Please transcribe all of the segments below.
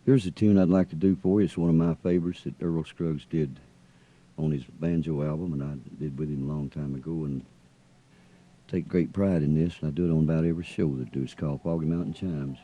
Here's a tune I'd like to do for you. It's one of my favorites that Earl Scruggs did on his banjo album, and I did with him a long time ago, and take great pride in this, and I do it on about every show that I do. It's called Foggy Mountain Chimes.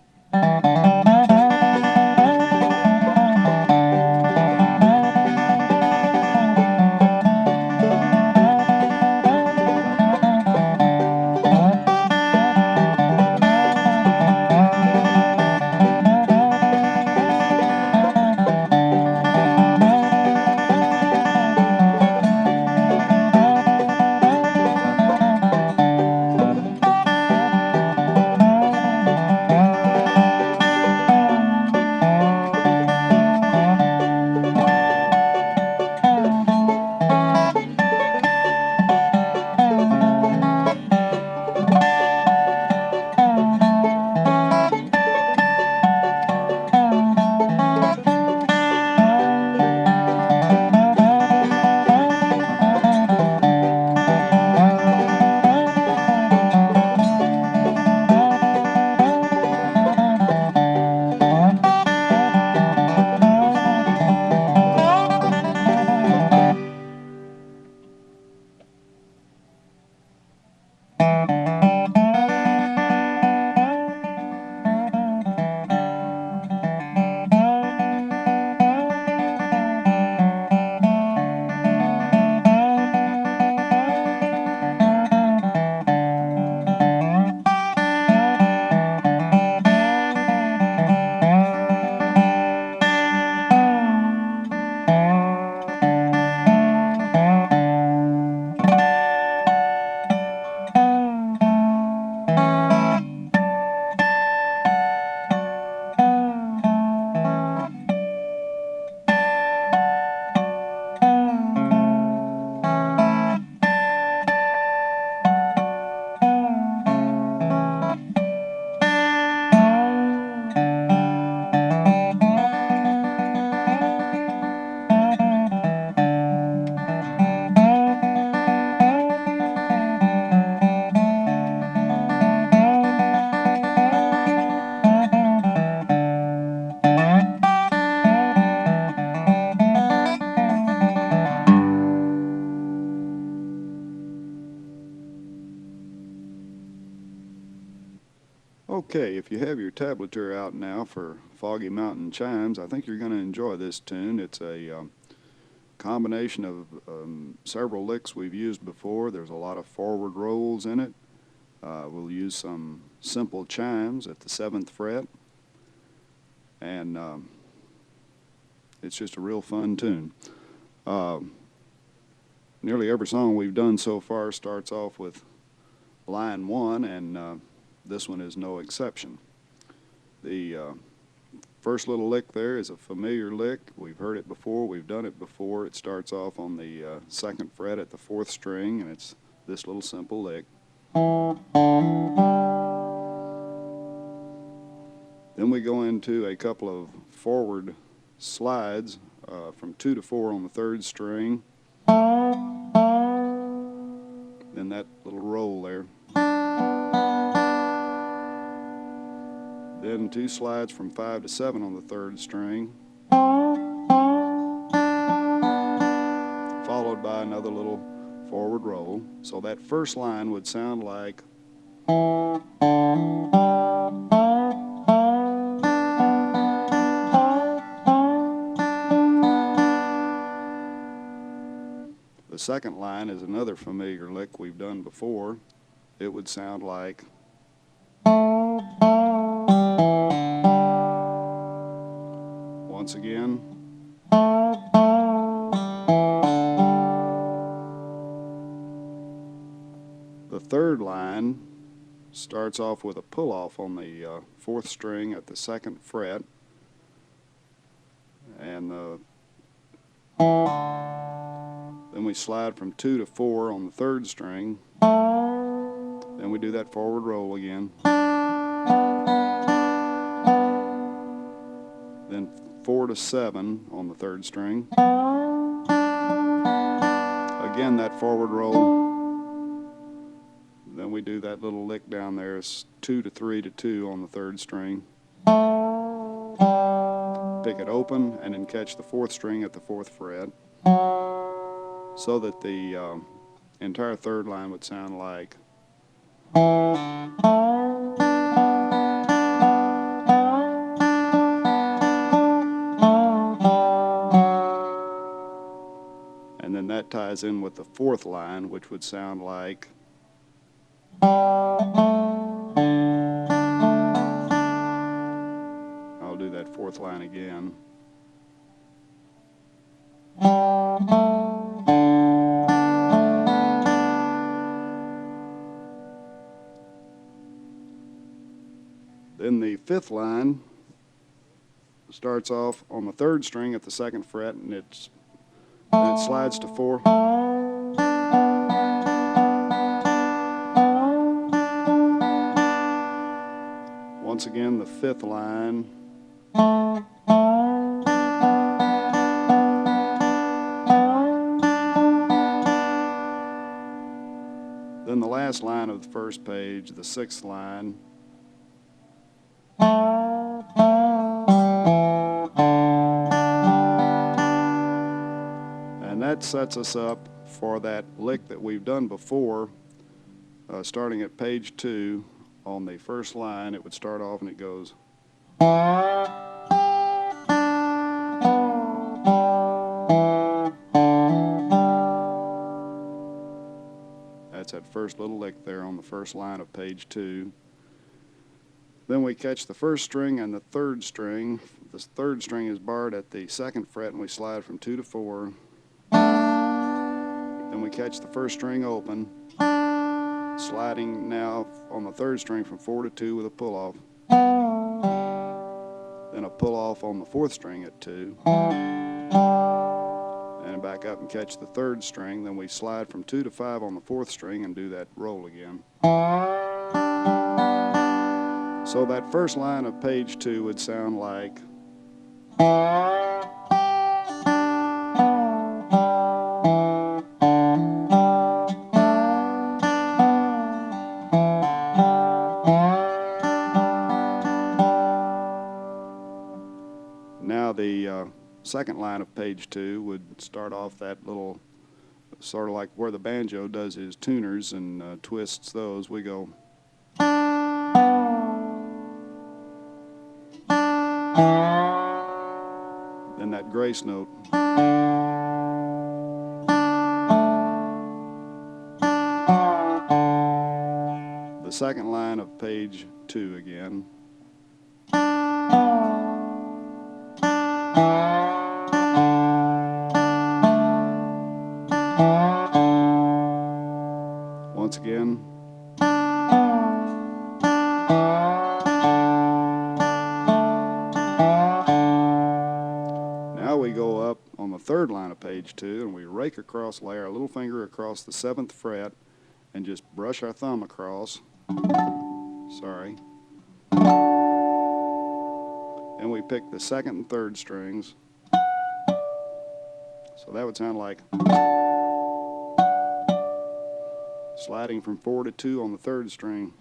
Okay, if you have your tablature out now for Foggy Mountain Chimes, I think you're going to enjoy this tune. It's a combination of several licks we've used before. There's a lot of forward rolls in it. We'll use some simple chimes at the 7th fret, and it's just a real fun tune. Nearly every song we've done so far starts off with line 1, and this one is no exception. The first little lick there is a familiar lick. We've heard it before. We've done it before. It starts off on the 2nd fret at the 4th string, and it's this little simple lick. Then we go into a couple of forward slides from 2 to 4 on the 3rd string. Then that little roll there. Then 2 slides from 5 to 7 on the 3rd string, followed by another little forward roll. So that first line would sound like the second line is another familiar lick we've done before. It would sound like once again. The third line starts off with a pull-off on the 4th string at the 2nd fret, and then we slide from 2 to 4 on the 3rd string. Then we do that forward roll again. Then 4 to 7 on the 3rd string. Again, that forward roll. Then we do that little lick down there. It's 2 to 3 to 2 on the 3rd string. pick it open and then catch the 4th string at the 4th fret, so that the entire 3rd line would sound like. And then that ties in with the 4th line, which would sound like. I'll do that 4th line again. Then the 5th line starts off on the 3rd string at the 2nd fret, and it slides to 4. Once again, the 5th line. Then the last line of the 1st page, the 6th line. And that sets us up for that lick that we've done before, starting at page 2. On the 1st line, it would start off and it goes. That's that first little lick there on the 1st line of page 2. Then we catch the 1st string and the 3rd string. The 3rd string is barred at the 2nd fret, and we slide from 2 to 4. Then we catch the 1st string open, sliding now on the 3rd string from 4 to 2 with a pull-off. Then a pull-off on the 4th string at 2. And back up and catch the 3rd string. Then we slide from 2 to 5 on the 4th string and do that roll again. So that first line of page 2 would sound like. Now the second line of page 2 would start off that little, sort of like where the banjo does his tuners and twists those. We go. Then that grace note. The second line of page 2 again. Once again. Now we go up on the third line of page 2 and we rake across, lay our little finger across the 7th fret and just brush our thumb across. Sorry. And we pick the 2nd and 3rd strings. So that would sound like sliding from 4 to 2 on the 3rd string.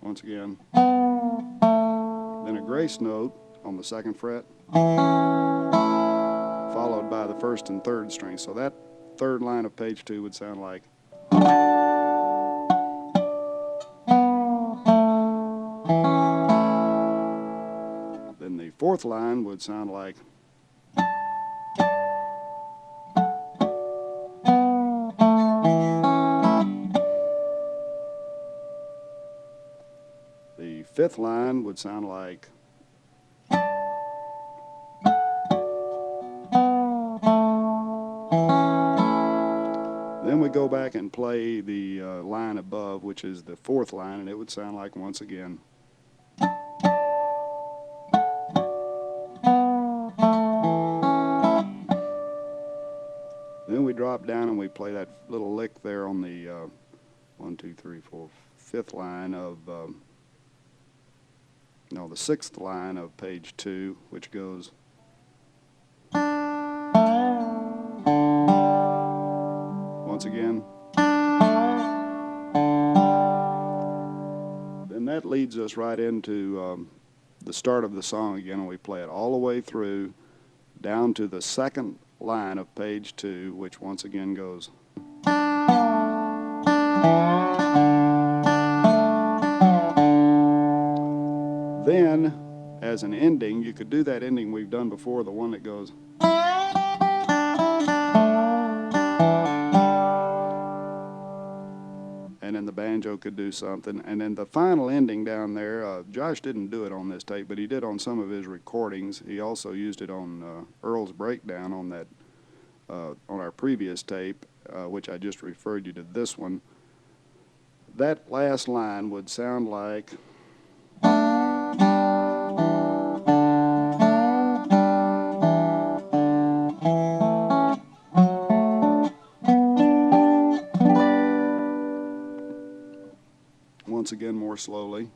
Once again. Then a grace note on the 2nd fret, followed by the 1st and 3rd string. So that third line of page 2 would sound like. Then the 4th line would sound like. The 5th line would sound like. Then we go back and play the line above, which is the 4th line, and it would sound like once again. Then we drop down and we play that little lick there on the 1, 2, 3, 4, 5th line of, no, the 6th line of page 2, which goes. Once again. Then And that leads us right into the start of the song again, and we play it all the way through down to the second line of page 2, which once again goes. Then, as an ending, you could do that ending we've done before, the one that goes. And then the banjo could do something. And then the final ending down there, Josh didn't do it on this tape, but he did on some of his recordings. He also used it on Earl's breakdown on that on our previous tape, which I just referred you to this one. That last line would sound like. Once again, more slowly.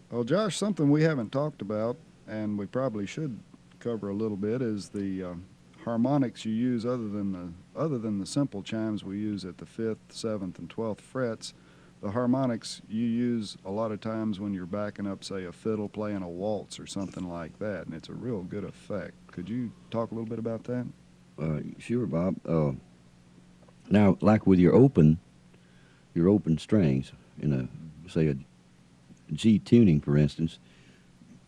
Well, Josh, something we haven't talked about, and we probably should cover a little bit, is the harmonics you use other than the simple chimes we use at the 5th, 7th, and 12th frets. The harmonics you use a lot of times when you're backing up, say, a fiddle playing a waltz or something like that, and it's a real good effect. Could you talk a little bit about that? Sure, Bob. Now, like with your open strings in a, say, a G tuning, for instance,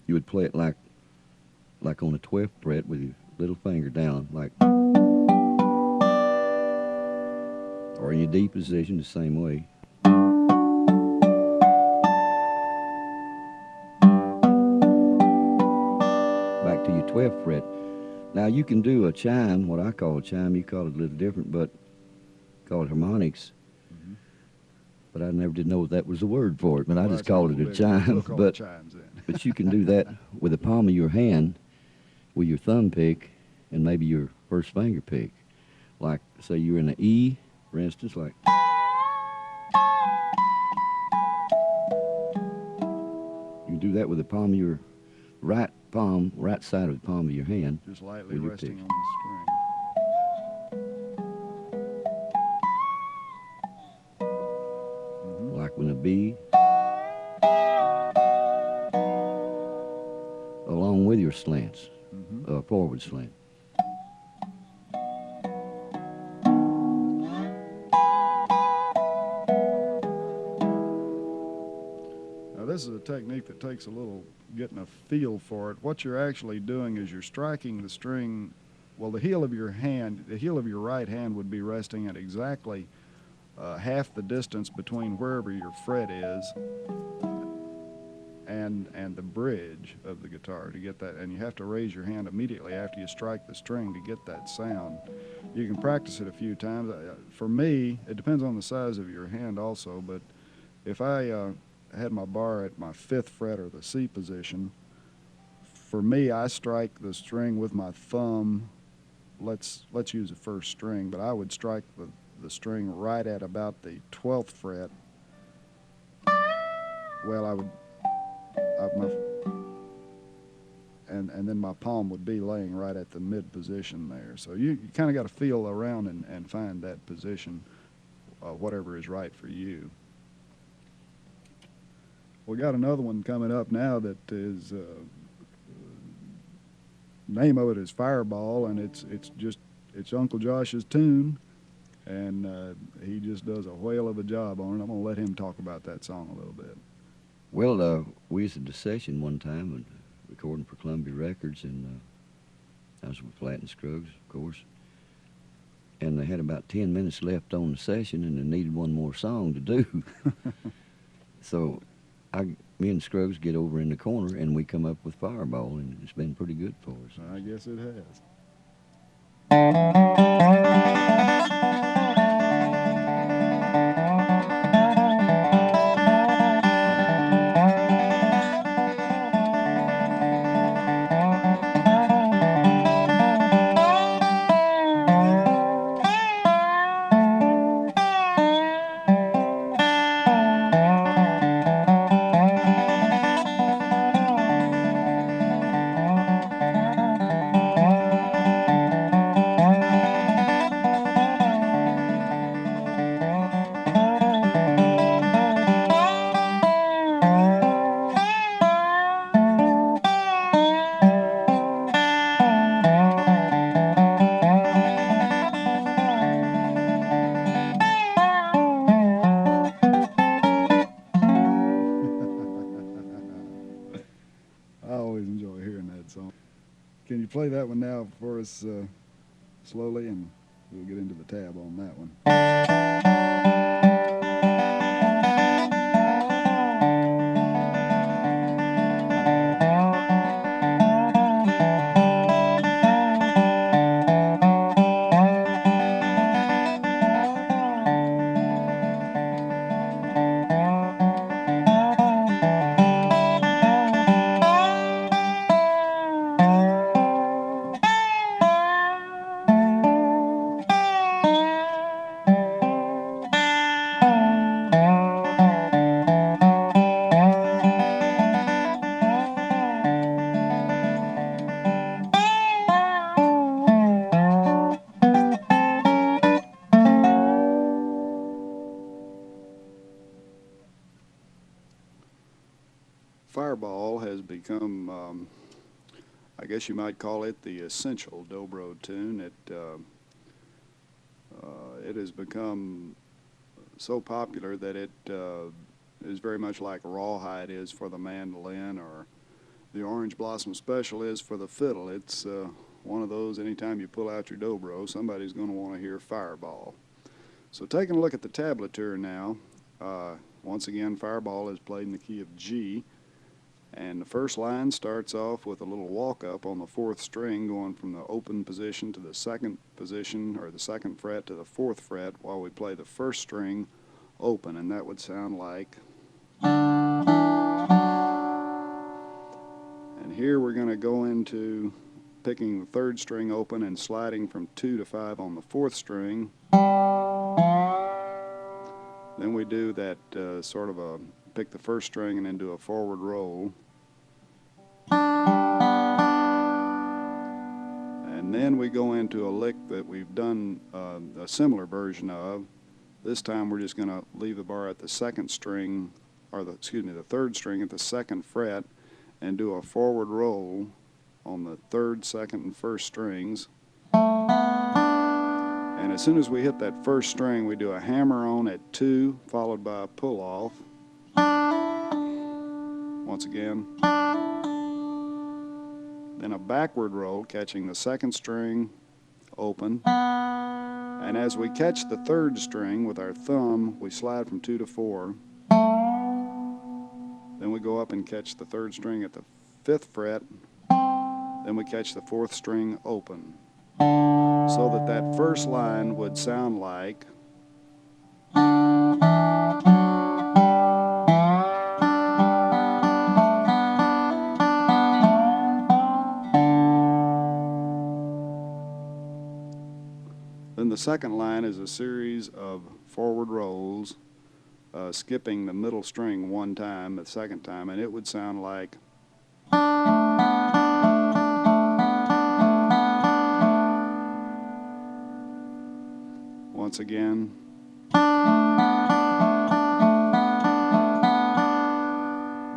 you would play it like on the 12th fret with your little finger down, like, or in your D position the same way. Back to your 12th fret. Now you can do a chime, what I call a chime, you call it a little different, but call it harmonics. Mm-hmm. But I never did know that was the word for it, but I Well, just called it a chime. We'll it chimes then. But you can do that with the palm of your hand, with your thumb pick, and maybe your first finger pick. Like, say you're in an E, for instance, like. You can do that with the palm of your right side of the palm of your hand. Just lightly resting pick. on the string. Mm-hmm. Like with a B. Along with your slants, Mm-hmm. Forward slant. Now this is a technique that takes a little getting a feel for it. What you're actually doing is you're striking the string. Well, the heel of your right hand would be resting at exactly half the distance between wherever your fret is and the bridge of the guitar to get that. And you have to raise your hand immediately after you strike the string to get that sound. You can practice it a few times. For me, it depends on the size of your hand also, but if I had my bar at my 5th fret or the C position, for me, I strike the string with my thumb. Let's use the first string, but I would strike the string right at about the 12th fret. Well, I would, and then my palm would be laying right at the mid position there. So you kind of got to feel around and find that position, whatever is right for you. We got another one coming up now that is, name of it is Fireball, and it's Uncle Josh's tune, and he just does a whale of a job on it. I'm going to let him talk about that song a little bit. Well, we was at the session one time and recording for Columbia Records, and I was with Flatt and Scruggs, of course. And they had about 10 minutes left on the session, and they needed one more song to do. So me and Scruggs get over in the corner, and we come up with Fireball, and it's been pretty good for us. I guess it has. Can you play that one now for us slowly, and we'll get into the tab on that one. Fireball has become, I guess you might call it the essential Dobro tune. It has become so popular that it is very much like Rawhide is for the mandolin, or the Orange Blossom Special is for the fiddle. It's one of those, anytime you pull out your Dobro, somebody's going to want to hear Fireball. So taking a look at the tablature now, once again, Fireball is played in the key of G. And the first line starts off with a little walk-up on the 4th string, going from the open position to the 2nd position, or the 2nd fret to the 4th fret, while we play the 1st string open, and that would sound like. And here we're going to go into picking the 3rd string open and sliding from 2 to 5 on the 4th string. Then we do that sort of a pick the 1st string and then do a forward roll. And then we go into a lick that we've done a similar version of. This time we're just going to leave the bar at the 2nd string, or the 3rd string at the 2nd fret, and do a forward roll on the 3rd, 2nd, and 1st strings. And as soon as we hit that 1st string, we do a hammer on at 2, followed by a pull off. Once again. Then a backward roll, catching the 2nd string open. And as we catch the 3rd string with our thumb, we slide from 2 to 4. Then we go up and catch the 3rd string at the 5th fret. Then we catch the 4th string open. So that that first line would sound like. Then the second line is a series of forward rolls, skipping the middle string one time, the second time, and it would sound like. Once again.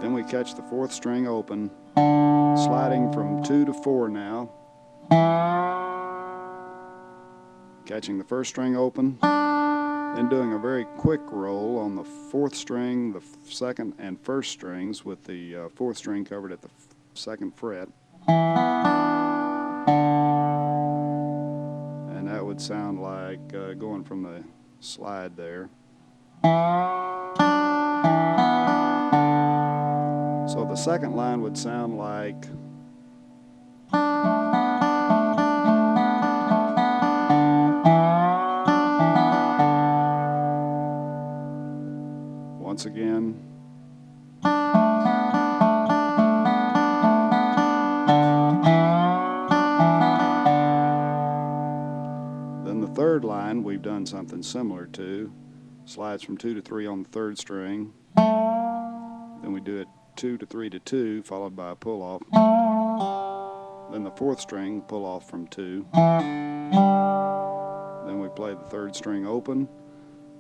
Then we catch the 4th string open, sliding from 2 to 4 now. Catching the 1st string open, then doing a very quick roll on the 4th string, the 2nd and 1st strings, with the 4th string covered at the 2nd fret. And that would sound like going from the slide there. So the second line would sound like. Once again. Then the 3rd line we've done something similar to. Slides from 2 to 3 on the 3rd string. Then we do it 2 to 3 to 2, followed by a pull off. Then the 4th string, pull off from 2. Then we play the 3rd string open.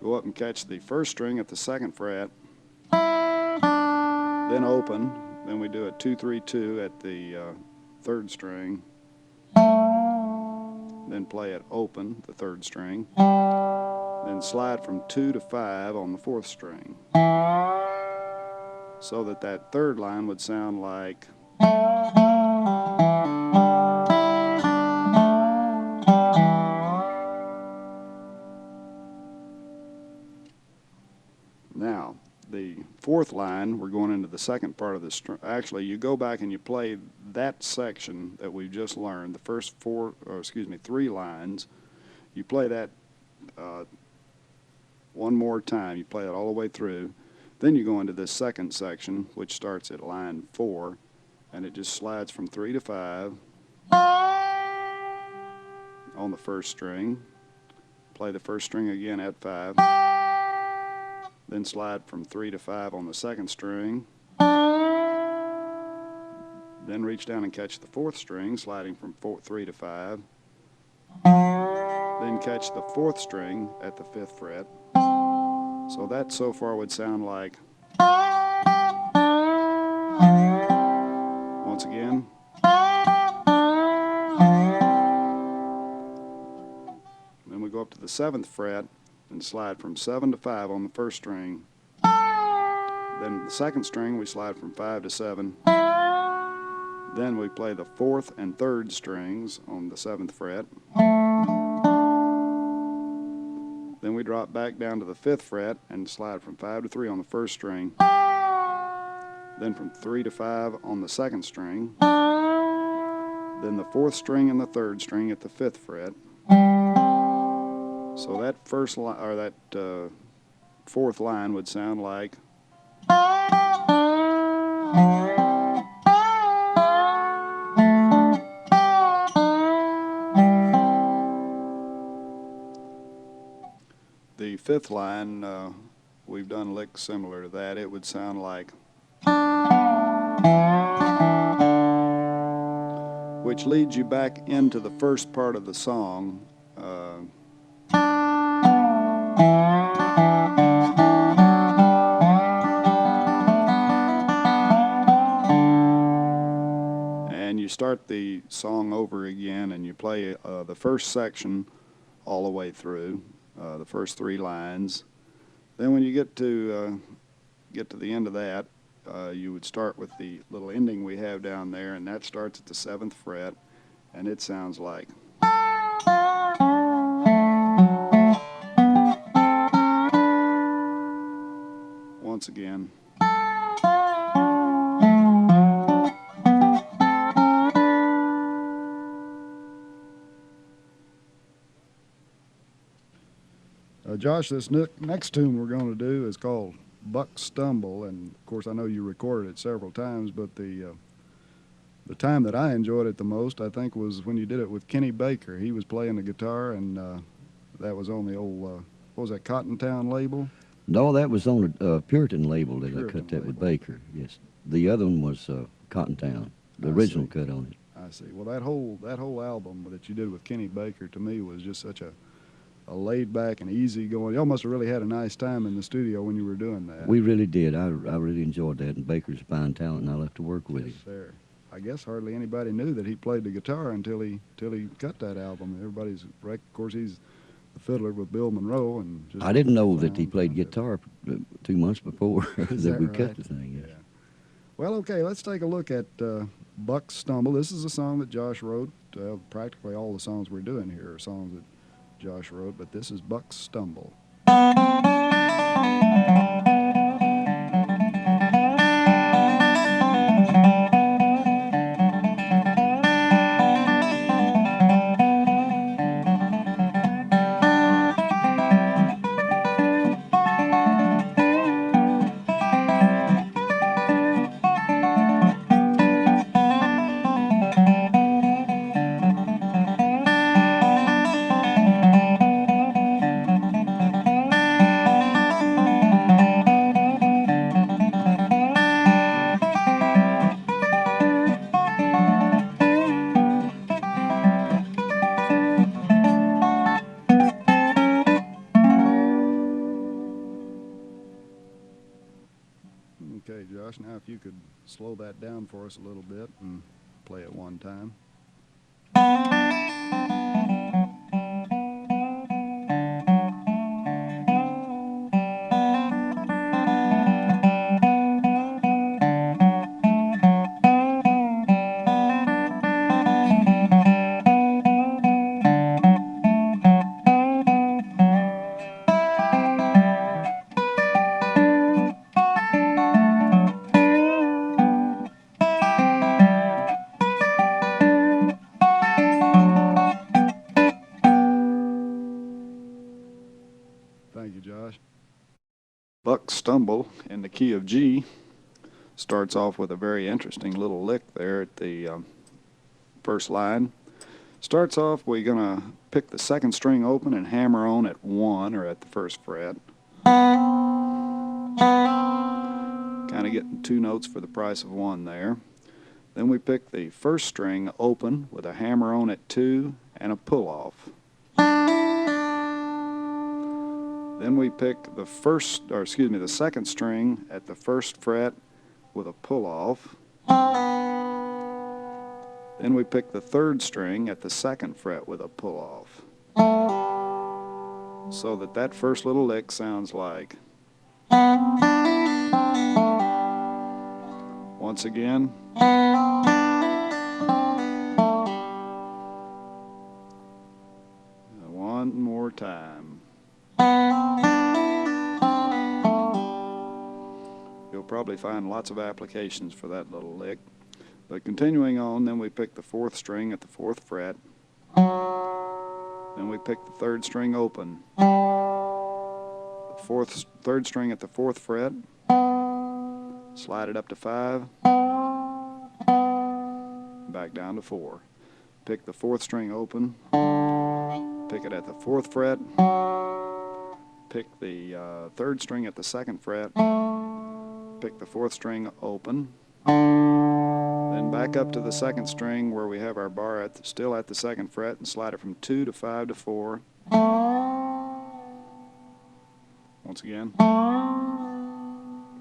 Go up and catch the 1st string at the 2nd fret, then open, then we do a 2-3-2 at the 3rd string, then play it open, the 3rd string, then slide from 2 to 5 on the 4th string, so that that 3rd line would sound like. fourth line, we're going into the second part of the string. Actually, you go back and you play that section that we've just learned, the first three lines. You play that one more time. You play it all the way through. Then you go into this second section, which starts at line 4, and it just slides from 3 to 5 on the first string. Play the first string again at 5. Then slide from 3 to 5 on the second string. Then reach down and catch the fourth string, sliding from 3 to 5. Then catch the fourth string at the 5th fret. So that so far would sound like, once again, then we go up to the 7th fret and slide from 7 to 5 on the first string. Then the second string we slide from 5 to 7. Then we play the 4th and 3rd strings on the 7th fret. Then we drop back down to the 5th fret and slide from 5 to 3 on the first string. Then from 3 to 5 on the second string. Then the 4th string and the 3rd string at the 5th fret. So that first line, or that fourth line, would sound like. The 5th line, we've done licks similar to that. It would sound like, which leads you back into the first part of the song. And you start the song over again, and you play the first section all the way through, the first 3 lines. Then when you get to the end of that, you would start with the little ending we have down there, and that starts at the 7th fret, and it sounds like. Once again. Josh, this next tune we're going to do is called Buck Stumble, and of course I know you recorded it several times, but the time that I enjoyed it the most, I think, was when you did it with Kenny Baker. He was playing the guitar, and that was on the old, what was that, Cottontown label? No, that was on a Puritan label that I cut that label. with Baker, yes. The other one was Cottontown, the original cut on it. I see. Well, that whole album that you did with Kenny Baker, to me, was just such a laid back and easy going. Y'all must have really had a nice time in the studio when you were doing that. We really did. I really enjoyed that, and Baker's a fine talent, and I love to work with him. There. I guess hardly anybody knew that he played the guitar until he cut that album. Everybody's, of course, he's the fiddler with Bill Monroe, and just I didn't know that he played guitar 2 months before that we right? cut the thing. Yes. Yeah. Well, okay, let's take a look at Buck Stumble. This is a song that Josh wrote. Practically all the songs we're doing here are songs that Josh wrote, but this is Buck Stumble. Okay, Josh, now if you could slow that down for us a little bit and play it one time. Stumble in the key of G starts off with a very interesting little lick there at the first line. Starts off, we're going to pick the second string open and hammer on at 1 or at the first fret. Kind of getting 2 notes for the price of 1 there. Then we pick the first string open with a hammer on at 2 and a pull off. Then we pick the second string at the first fret with a pull off. Then we pick the third string at the second fret with a pull off. So that first little lick sounds like. Once again. One more time. You'll probably find lots of applications for that little lick. But continuing on, then we pick the fourth string at the fourth fret. Then we pick the third string open. The third string at the fourth fret. Slide it up to 5. Back down to 4. Pick the fourth string open. Pick it at the fourth fret. Pick the third string at the second fret. Pick the fourth string open. Then back up to the second string where we have our bar still at the second fret and slide it from 2 to 5 to 4. Once again.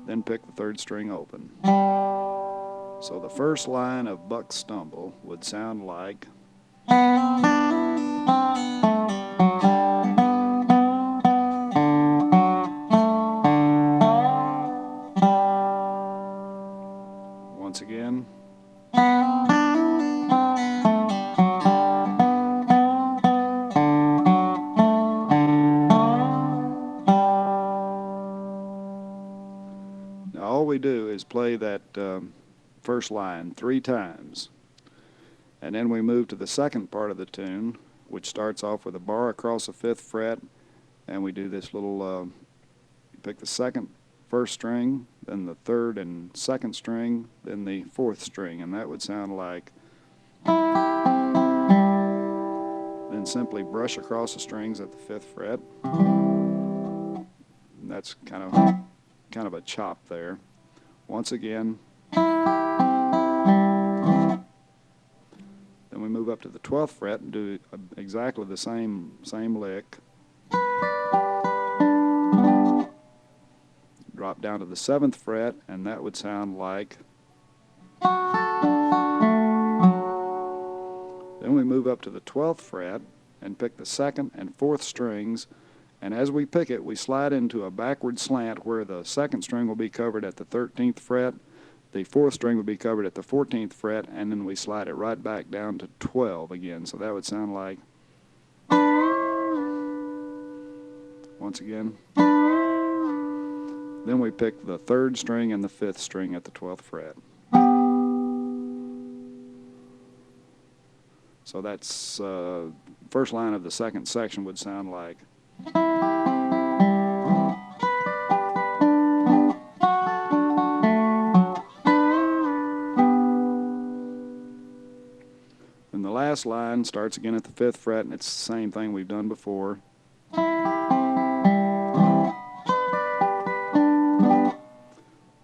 Then pick the third string open. So the first line of Buck's Stumble would sound like. Once again. Now all we do is play that first line 3 times, and then we move to the second part of the tune, which starts off with a bar across the 5th fret, and we do this little pick the first string, then the third and second string, then the fourth string, and that would sound like. Then simply brush across the strings at the 5th fret. And that's kind of a chop there. Once again. Then we move up to the 12th fret and do exactly the same lick. Drop down to the 7th fret, and that would sound like. Then we move up to the 12th fret and pick the 2nd and 4th strings, and as we pick it, we slide into a backward slant where the 2nd string will be covered at the 13th fret, the 4th string will be covered at the 14th fret, and then we slide it right back down to 12 again. So that would sound like. Once again. Then we pick the 3rd string and the 5th string at the 12th fret. So that's first line of the second section would sound like. And the last line starts again at the 5th fret, and it's the same thing we've done before.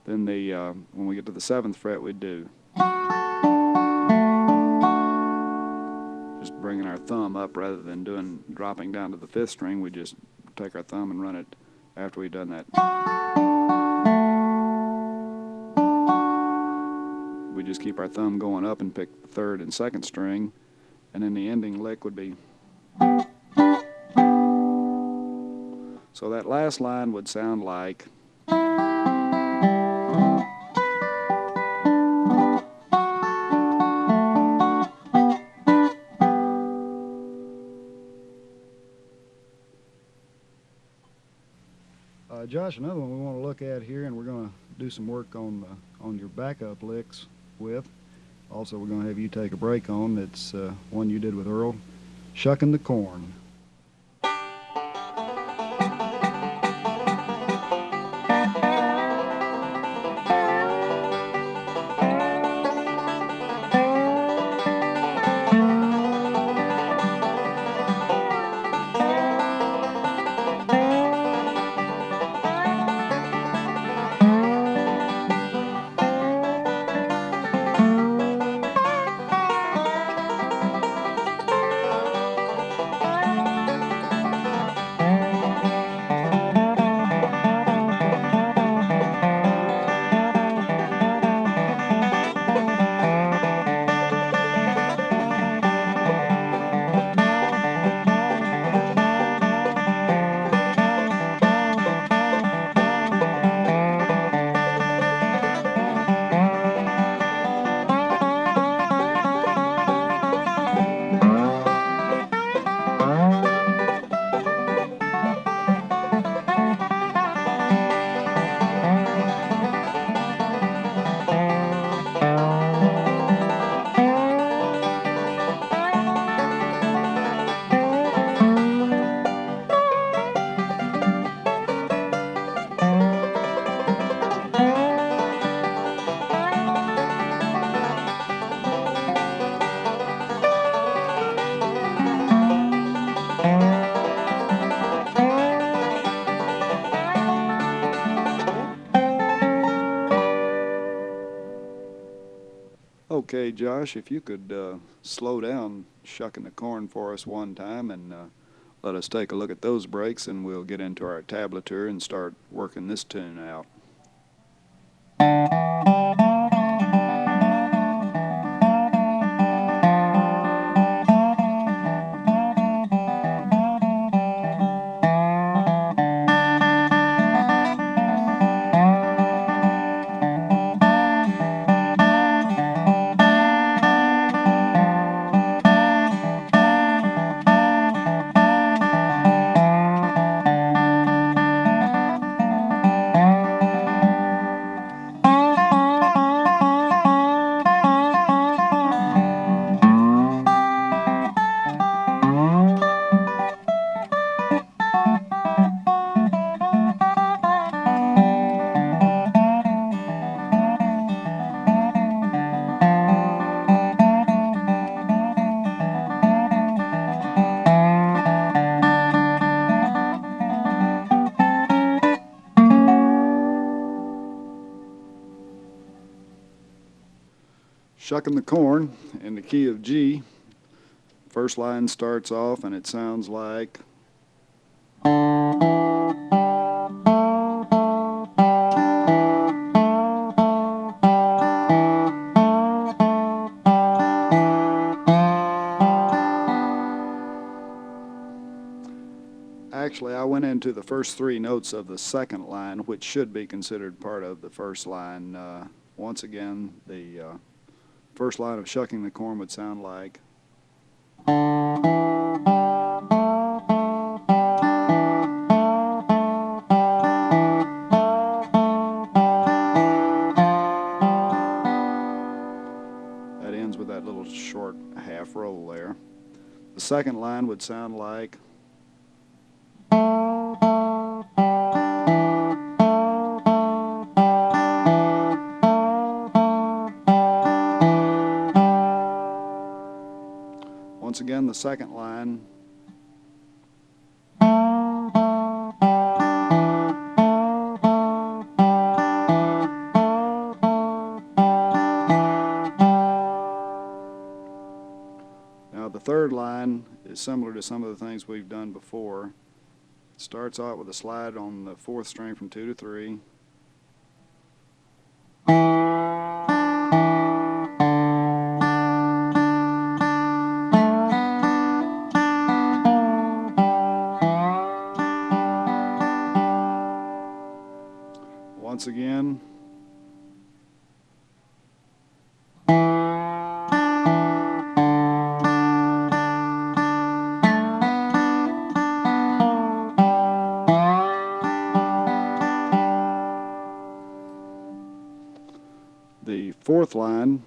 Then when we get to the 7th fret, we do. Just bringing our thumb up rather than dropping down to the 5th string, we just take our thumb and run it after we've done that. We just keep our thumb going up and pick the 3rd and 2nd string, and then the ending lick would be. So that last line would sound like. Josh, another one we want to look at here, and we're going to do some work on your backup licks with. Also, we're going to have you take a break on. It's one you did with Earl, Shucking the Corn. Okay, Josh, if you could slow down Shucking the Corn for us one time and let us take a look at those breaks, and we'll get into our tablature and start working this tune out. Shucking the Corn in the key of G. First line starts off and it sounds like. Actually, I went into the first three notes of the second line, which should be considered part of the first line. Once again, the first line of Shucking the Corn would sound like. That ends with that little short half roll there. The second line would sound like. Once again, the second line. Now the third line is similar to some of the things we've done before. It starts out with a slide on the fourth string from 2 to 3. Once again. The fourth line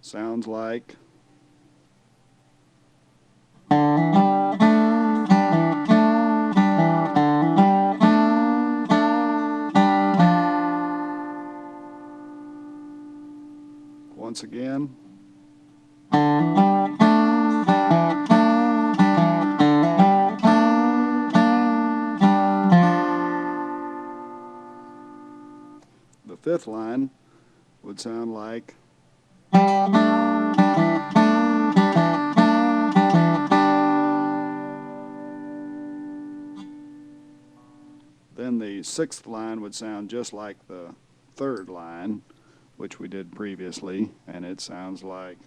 sounds like. Once again. The fifth line would sound like. Then the sixth line would sound just like the third line, which we did previously, and it sounds like.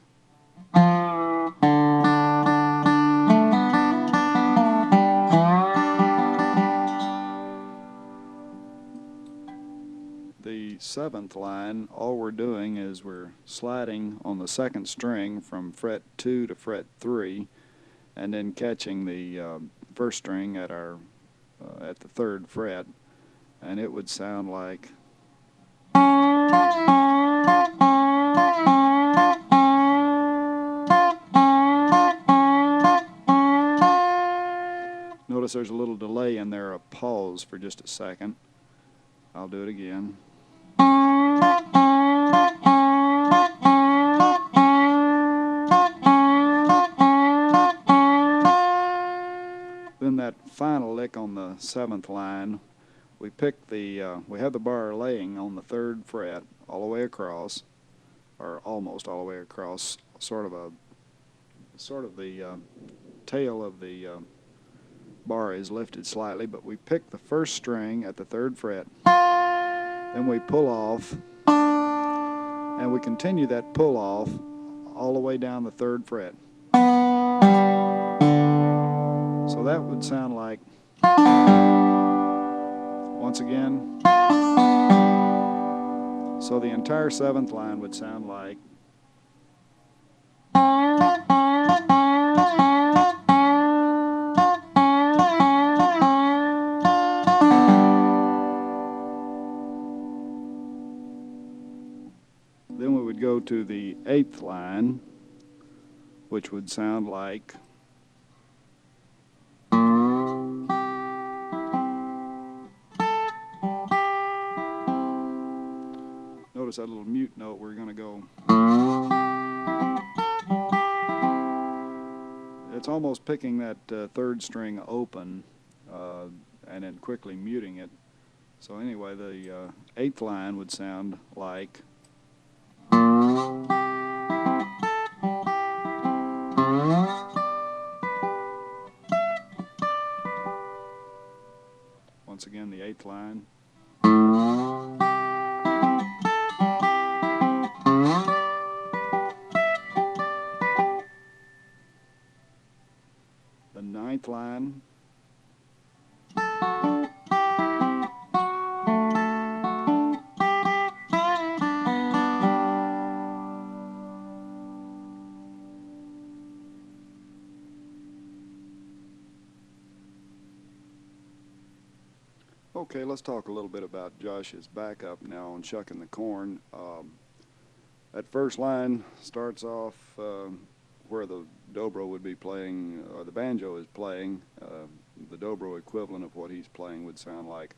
The seventh line, all we're doing is we're sliding on the second string from fret 2 to fret 3, and then catching the first string at our at the third fret, and it would sound like. Notice there's a little delay in there, a pause for just a second. I'll do it again. Then that final lick on the seventh line we pick we have the bar laying on the 3rd fret all the way across, or almost all the way across, sort of the tail of the bar is lifted slightly, but we pick the 1st string at the 3rd fret, then we pull off, and we continue that pull off all the way down the 3rd fret. So that would sound like, once again, so the entire 7th line would sound like. Then we would go to the 8th line, which would sound like. Notice that little mute note, we're going to go. It's almost picking that 3rd string open and then quickly muting it. So anyway, the 8th line would sound like. Once again, the 8th line. The 9th line. Okay, let's talk a little bit about Josh's backup now on Shucking the Corn. That first line starts off where the Dobro would be playing, or the banjo is playing. The Dobro equivalent of what he's playing would sound like.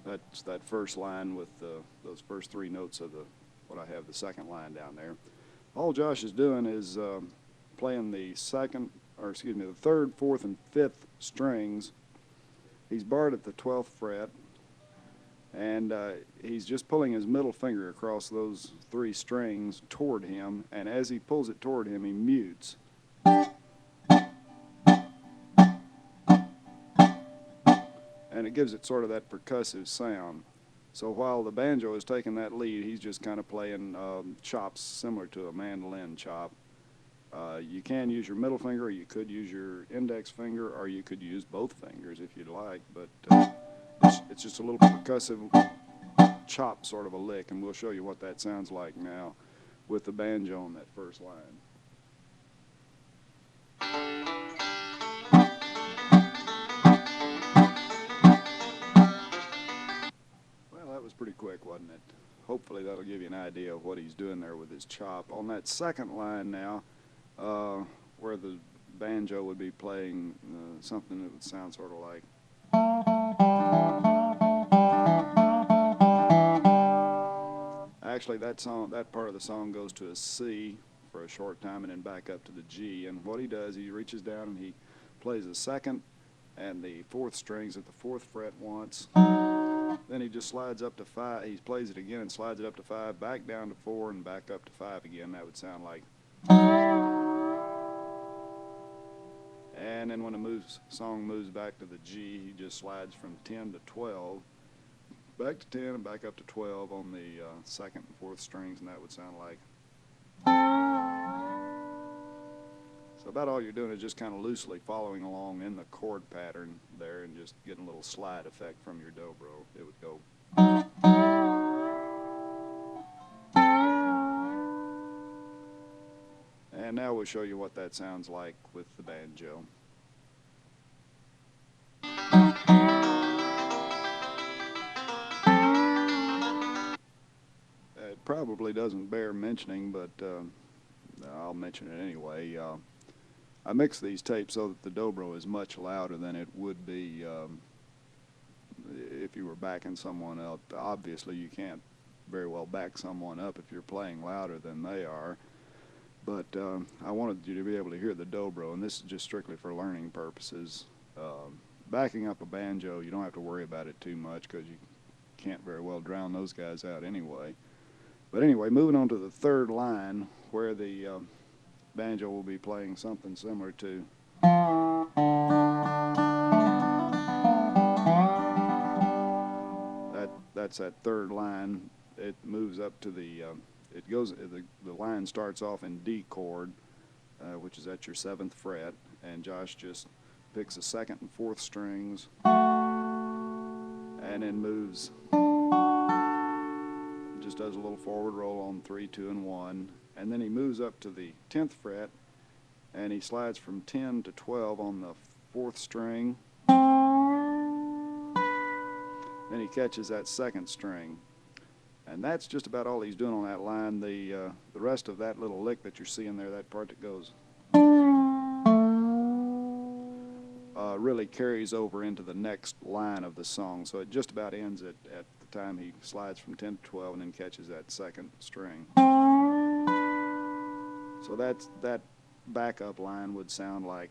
That's that first line with those first 3 notes of what I have the 2nd line down there. All Josh is doing is playing the 3rd, 4th, and 5th strings. He's barred at the 12th fret, and he's just pulling his middle finger across those 3 strings toward him, and as he pulls it toward him, he mutes. And it gives it sort of that percussive sound. So while the banjo is taking that lead, he's just kind of playing chops similar to a mandolin chop. You can use your middle finger, or you could use your index finger, or you could use both fingers if you'd like, but it's just a little percussive chop sort of a lick, and we'll show you what that sounds like now with the banjo on that first line. Well, that was pretty quick, wasn't it? Hopefully that'll give you an idea of what he's doing there with his chop. On that 2nd line now, where the banjo would be playing something that would sound sort of like. Actually, that part of the song goes to a C for a short time and then back up to the G. And what he does, he reaches down and he plays the 2nd and the 4th strings at the 4th fret once. Then he just slides up to 5. He plays it again and slides it up to 5, back down to 4, and back up to 5 again. That would sound like. And then when the song moves back to the G, he just slides from 10 to 12, back to 10 and back up to 12 on the 2nd and 4th strings, and that would sound like. So about all you're doing is just kind of loosely following along in the chord pattern there and just getting a little slide effect from your dobro. It would go. And now we'll show you what that sounds like with the banjo. It probably doesn't bear mentioning, but I'll mention it anyway. I mix these tapes so that the dobro is much louder than it would be if you were backing someone up. Obviously, you can't very well back someone up if you're playing louder than they are. But I wanted you to be able to hear the dobro, and this is just strictly for learning purposes. Backing up a banjo, you don't have to worry about it too much because you can't very well drown those guys out anyway. But anyway, moving on to the third line where the banjo will be playing something similar to that's that third line. It moves up to the the line starts off in D chord, which is at your 7th fret, and Josh just picks the 2nd and 4th strings and then moves, just does a little forward roll on 3, 2, and 1, and then he moves up to the 10th fret and he slides from 10 to 12 on the 4th string. Then he catches that 2nd string. And that's just about all he's doing on that line. The rest of that little lick that you're seeing there, that part that goes, really carries over into the next line of the song. So it just about ends at the time he slides from 10 to 12 and then catches that 2nd string. So that backup line would sound like.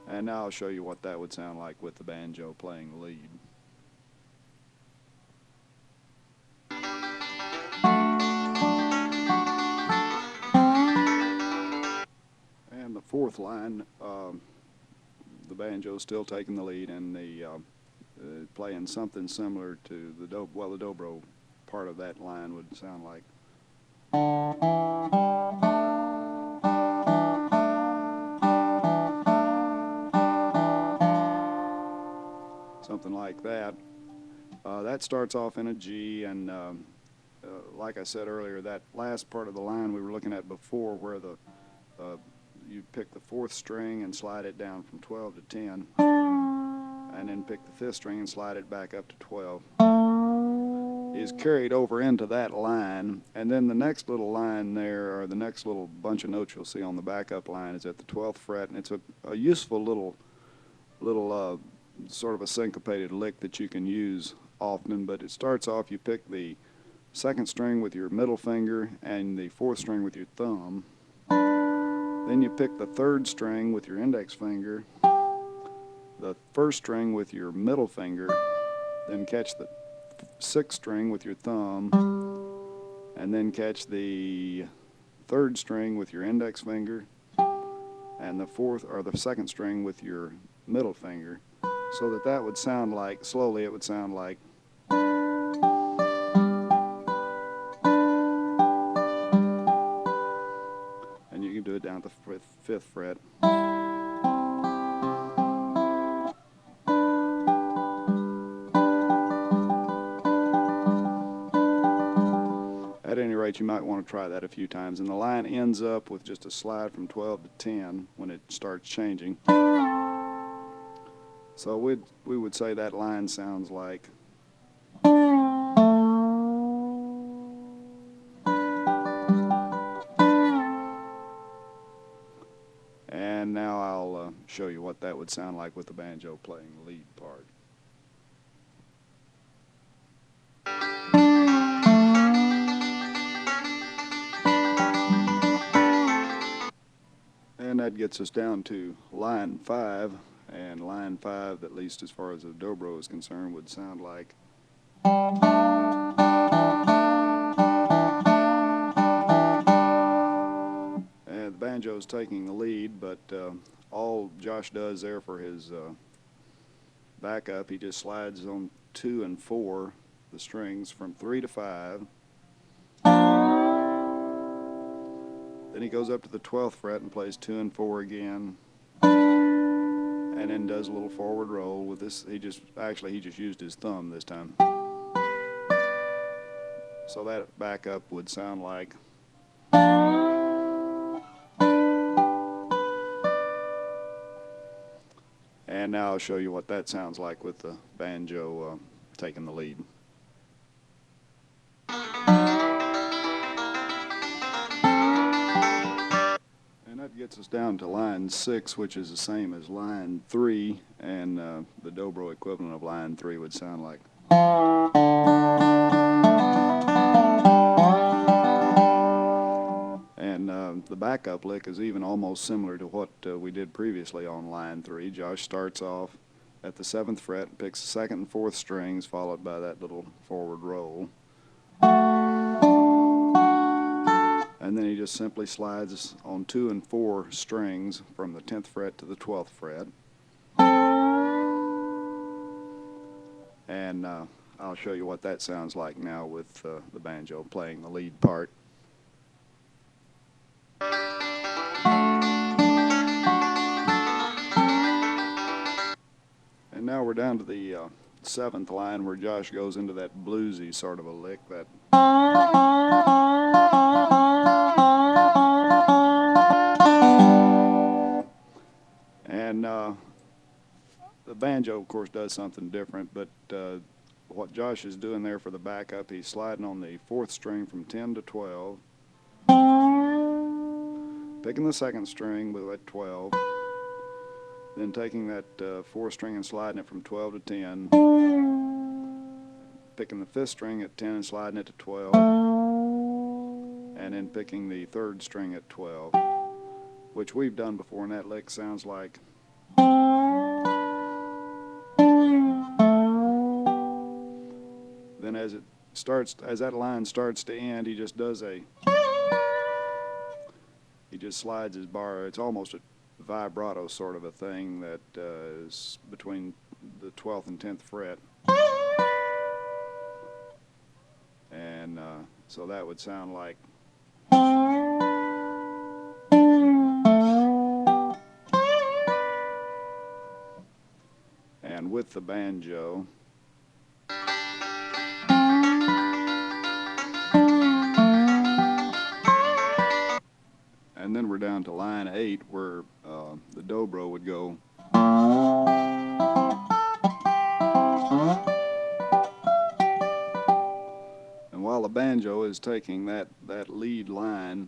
And now I'll show you what that would sound like with the banjo playing the lead. And the 4th line, the banjo is still taking the lead, and the playing something similar to the dobro part of that line would sound like. Something like that. That starts off in a G, and like I said earlier, that last part of the line we were looking at before, where you pick the 4th string and slide it down from 12 to 10, and then pick the 5th string and slide it back up to 12, is carried over into that line, and then the next little line there, or the next little bunch of notes you'll see on the backup line, is at the 12th fret, and it's a useful little sort of a syncopated lick that you can use often. But it starts off, you pick the 2nd string with your middle finger and the 4th string with your thumb. Then you pick the 3rd string with your index finger, the 1st string with your middle finger, then catch the 6th string with your thumb, and then catch the 3rd string with your index finger, and the 4th or the 2nd string with your middle finger. So that would sound like, slowly it would sound like. And you can do it down to the 5th fret. At any rate, you might want to try that a few times. And the line ends up with just a slide from 12 to 10 when it starts changing. So we would say that line sounds like. And now I'll show you what that would sound like with the banjo playing the lead part. And that gets us down to line 5. And line 5, at least as far as the dobro is concerned, would sound like. And the banjo is taking the lead, but all Josh does there for his backup, he just slides on 2 and 4, the strings from 3 to 5. Then he goes up to the 12th fret and plays 2 and 4 again. And then does a little forward roll with this. He just used his thumb this time. So that backup would sound like. And now I'll show you what that sounds like with the banjo taking the lead. That gets us down to line 6, which is the same as line 3, and the dobro equivalent of line 3 would sound like. the backup lick is even almost similar to what we did previously on line 3. Josh starts off at the 7th fret and picks the 2nd and 4th strings, followed by that little forward roll. And then he just simply slides on 2 and 4 strings from the 10th fret to the 12th fret. And I'll show you what that sounds like now with the banjo playing the lead part. And now we're down to the 7th line where Josh goes into that bluesy sort of a lick, that and the banjo, of course, does something different, but what Josh is doing there for the backup, he's sliding on the 4th string from 10 to 12, picking the 2nd string with that 12, then taking that 4th string and sliding it from 12 to 10, picking the 5th string at 10 and sliding it to 12, and then picking the 3rd string at 12, which we've done before, and that lick sounds like. Then as that line starts to end, he just slides his bar. It's almost a vibrato sort of a thing that is between the 12th and 10th fret. And so that would sound like. And with the banjo. And then we're down to line 8 where the dobro would go. And while the banjo is taking that lead line,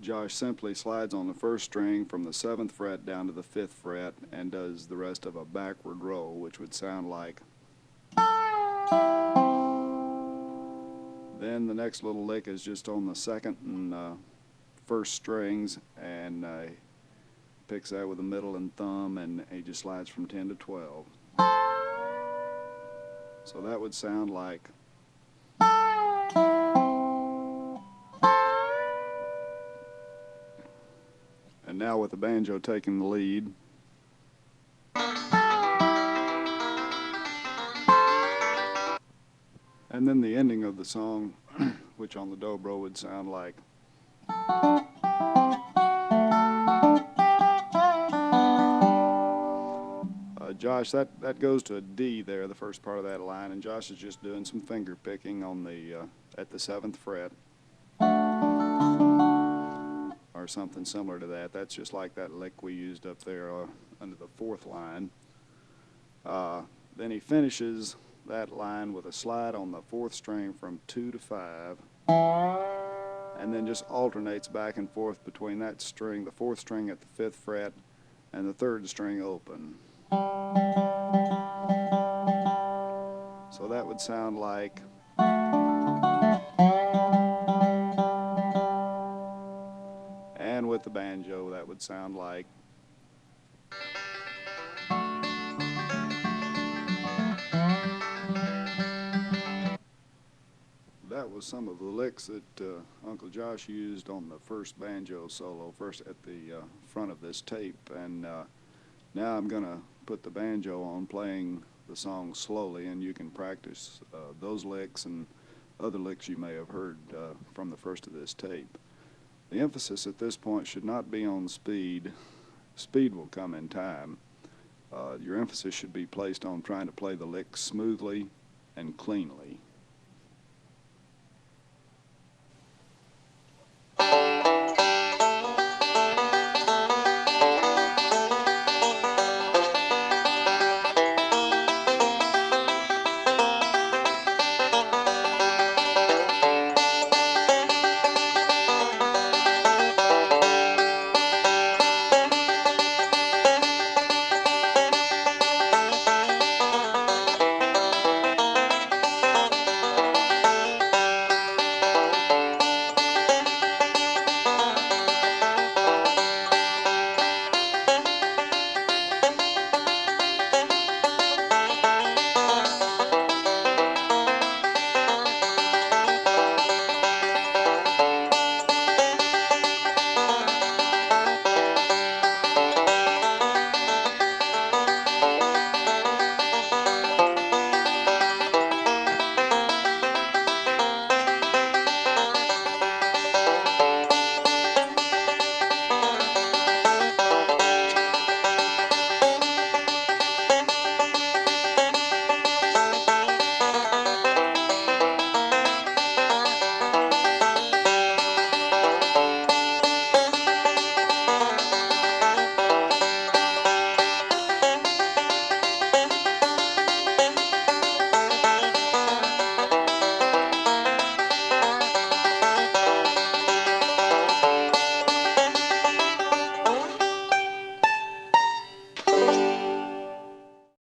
Josh simply slides on the 1st string from the 7th fret down to the 5th fret and does the rest of a backward roll, which would sound like. Then the next little lick is just on the 2nd and 1st strings, and picks that with the middle and thumb, and he just slides from 10 to 12. So that would sound like. And now with the banjo taking the lead. And then the ending of the song, which on the dobro would sound like. Josh, that goes to a D there, the first part of that line, and Josh is just doing some finger picking on the at the 7th fret, or something similar to that. That's just like that lick we used up there under the 4th line. Then he finishes that line with a slide on the 4th string from 2 to 5, and then just alternates back and forth between that string, the 4th string at the 5th fret, and the 3rd string open. So that would sound like. And with the banjo, that would sound like. That was some of the licks that Uncle Josh used on the first banjo solo, first at the front of this tape. And now I'm going to put the banjo on, playing the song slowly, and you can practice those licks and other licks you may have heard from the first of this tape. The emphasis at this point should not be on speed. Speed will come in time. Your emphasis should be placed on trying to play the licks smoothly and cleanly.